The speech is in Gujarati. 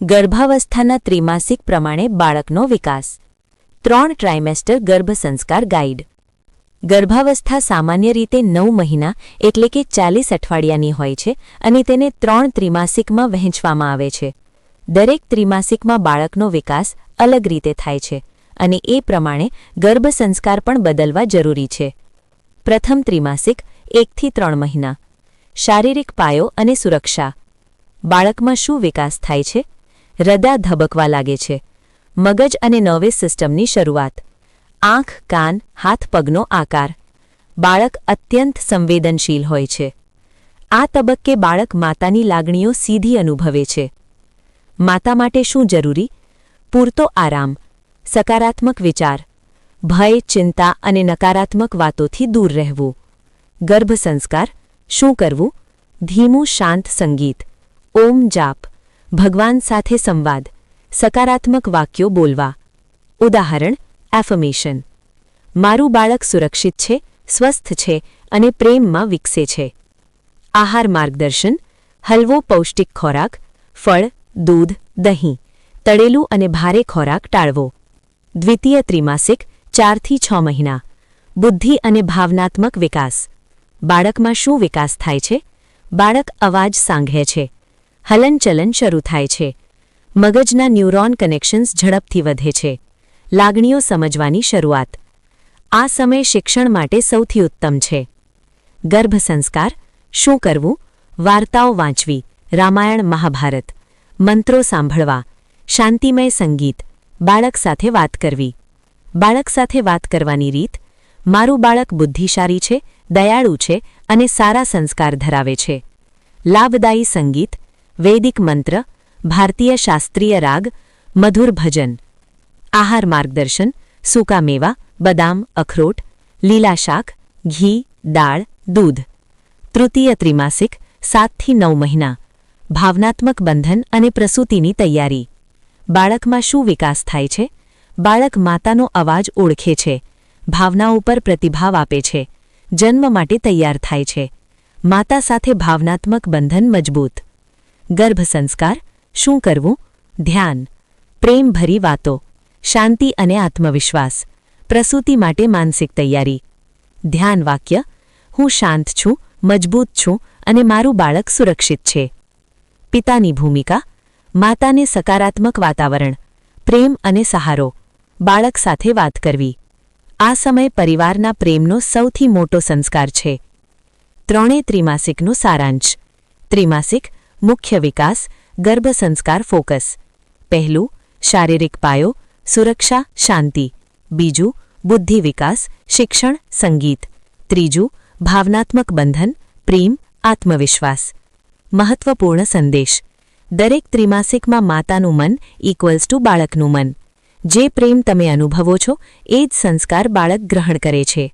ગર્ભાવસ્થાના ત્રિમાસિક પ્રમાણે બાળકનો વિકાસ 3 ટ્રાઇમેસ્ટર ગર્ભ સંસ્કાર ગાઇડ। ગર્ભાવસ્થા સામાન્ય રીતે 9 મહિના એટલે કે 40 અઠવાડિયાની હોય છે અને તેને 3 ત્રિમાસિકમાં વહેંચવામાં આવે છે। દરેક ત્રિમાસિકમાં બાળકનો વિકાસ અલગ રીતે થાય છે અને એ પ્રમાણે ગર્ભ સંસ્કાર પણ બદલવા જરૂરી છે। પ્રથમ ત્રિમાસિક 1 થી 3 મહિના શારીરિક પાયો અને સુરક્ષા। બાળકમાં શું વિકાસ થાય છે? હૃદય ધબકવા લાગે છે, મગજ અને નર્વસ સિસ્ટમની શરૂઆત, આંખ, કાન, હાથ પગનો આકાર। બાળક અત્યંત સંવેદનશીલ હોય છે। આ તબક્કે બાળક માતાની લાગણીઓ સીધી અનુભવે છે। માતા માટે શું જરૂરી? પૂરતો આરામ, સકારાત્મક વિચાર, ભય, ચિંતા અને નકારાત્મક વાતોથી દૂર રહેવું। ગર્ભ સંસ્કાર શું કરવું? ધીમું શાંત સંગીત, ઓમ જાપ, ભગવાન સાથે સંવાદ, સકારાત્મક વાક્યો બોલવા। ઉદાહરણ, એફર્મેશન, મારું બાળક સુરક્ષિત છે, સ્વસ્થ છે અને પ્રેમમાં વિકસે છે। આહાર માર્ગદર્શન, હલવો પૌષ્ટિક ખોરાક, ફળ, દૂધ, દહીં, તળેલું અને ભારે ખોરાક ટાળવો। દ્વિતીય ત્રિમાસિક 4 થી 6 મહિના બુદ્ધિ અને ભાવનાત્મક વિકાસ। બાળકમાં શું વિકાસ થાય છે? બાળક અવાજ સાંભળે છે, હલનચલન શરૂ થાય છે, મગજના ન્યુરોન કનેક્શન્સ ઝડપથી વધે છે, લાગણીઓ સમજવાની શરૂઆત। આ સમય શિક્ષણ માટે સૌથી ઉત્તમ છે। ગર્ભ સંસ્કાર શું કરવું? વાર્તાઓ વાંચવી, રામાયણ, મહાભારત, મંત્રો સાંભળવા, શાંતિમય સંગીત, બાળક સાથે વાત કરવી। બાળક સાથે વાત કરવાની રીત, મારું બાળક બુદ્ધિશાળી છે, દયાળુ છે અને સારા સંસ્કાર ધરાવે છે। લાભદાયી સંગીત, વૈદિક મંત્ર, ભારતીય શાસ્ત્રીય રાગ, મધુર ભજન। આહાર માર્ગદર્શન, સૂકા મેવા, બદામ, અખરોટ, લીલા શાક, ઘી, દાળ, દૂધ। તૃતીય ત્રિમાસિક 7 થી 9 મહિના ભાવનાત્મક બંધન અને પ્રસૂતિની તૈયારી। બાળકમાં શું વિકાસ થાય છે? બાળક માતાનો અવાજ ઓળખે છે, ભાવનાઓ પર પ્રતિભાવ આપે છે, જન્મ માટે તૈયાર થાય છે, માતા સાથે ભાવનાત્મક બંધન મજબૂત। ગર્ભ સંસ્કાર શું કરવું? ધ્યાન, પ્રેમભરી વાતો, શાંતિ અને આત્મવિશ્વાસ, પ્રસૂતિ માટે માનસિક તૈયારી। ધ્યાન વાક્ય, હું શાંત છું, મજબૂત છું અને મારું બાળક સુરક્ષિત છે। પિતાની ભૂમિકા, માતાને સકારાત્મક વાતાવરણ, પ્રેમ અને સહારો, બાળક સાથે વાત કરવી। આ સમય પરિવારના પ્રેમનો સૌથી મોટો સંસ્કાર છે। ત્રણેય ત્રિમાસિકનો સારાંશ। ત્રિમાસિક મુખ્ય વિકાસ, ગર્ભ સંસ્કાર ફોકસ। પહેલું, શારીરિક પાયો, સુરક્ષા, શાંતિ। બીજું, બુદ્ધિ વિકાસ, શિક્ષણ, સંગીત। ત્રીજું, ભાવનાત્મક બંધન, પ્રેમ, આત્મવિશ્વાસ। મહત્વપૂર્ણ સંદેશ, દરેક ત્રિમાસિકમાં માતાનું મન ઇક્વલ્સ ટુ બાળકનું મન। જે પ્રેમ તમે અનુભવો છો એ જ સંસ્કાર બાળક ગ્રહણ કરે છે।